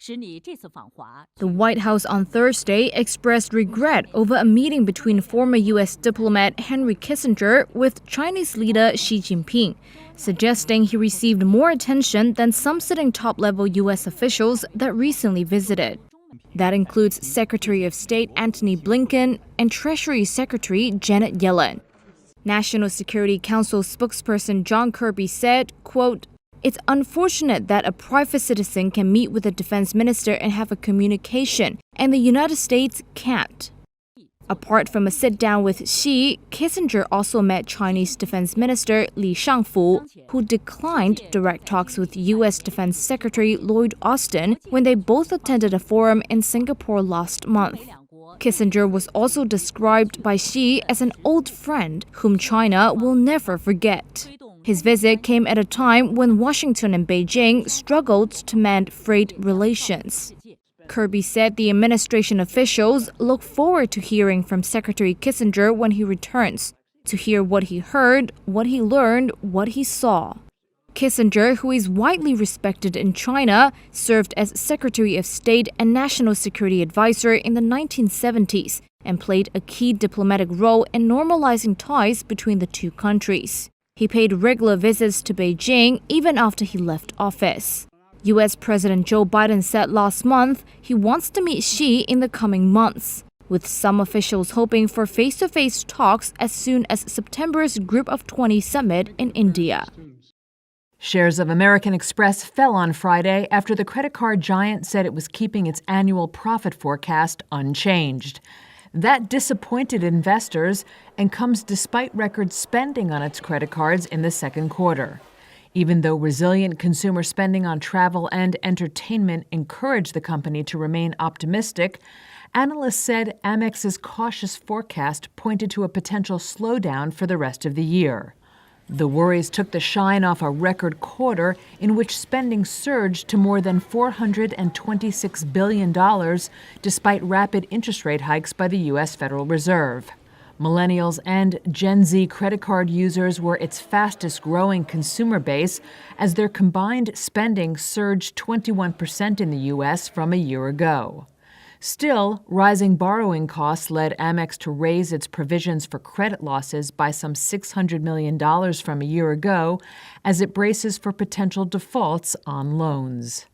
The White House on Thursday expressed regret over a meeting between former U.S. diplomat Henry Kissinger with Chinese leader Xi Jinping, suggesting he received more attention than some sitting top-level U.S. officials that recently visited. That includes Secretary of State Antony Blinken and Treasury Secretary Janet Yellen. National Security Council spokesperson John Kirby said, quote, "It's unfortunate that a private citizen can meet with the defense minister and have a communication, and the United States can't." Apart from a sit-down with Xi, Kissinger also met Chinese Defense Minister Li Shangfu, who declined direct talks with U.S. Defense Secretary Lloyd Austin when they both attended a forum in Singapore last month. Kissinger was also described by Xi as an old friend whom China will never forget. His visit came at a time when Washington and Beijing struggled to mend frayed relations. Kirby said the administration officials look forward to hearing from Secretary Kissinger when he returns, to hear what he heard, what he learned, what he saw. Kissinger, who is widely respected in China, served as Secretary of State and National Security Advisor in the 1970s and played a key diplomatic role in normalizing ties between the two countries. He paid regular visits to Beijing even after he left office. U.S. President Joe Biden said last month he wants to meet Xi in the coming months, with some officials hoping for face-to-face talks as soon as September's Group of 20 summit in India. Shares of American Express fell on Friday after the credit card giant said it was keeping its annual profit forecast unchanged. That disappointed investors and comes despite record spending on its credit cards in the second quarter. Even though resilient consumer spending on travel and entertainment encouraged the company to remain optimistic, analysts said Amex's cautious forecast pointed to a potential slowdown for the rest of the year. The worries took the shine off a record quarter in which spending surged to more than $426 billion, despite rapid interest rate hikes by the U.S. Federal Reserve. Millennials and Gen Z credit card users were its fastest-growing consumer base as their combined spending surged 21% in the U.S. from a year ago. Still, rising borrowing costs led Amex to raise its provisions for credit losses by some $600 million from a year ago as it braces for potential defaults on loans.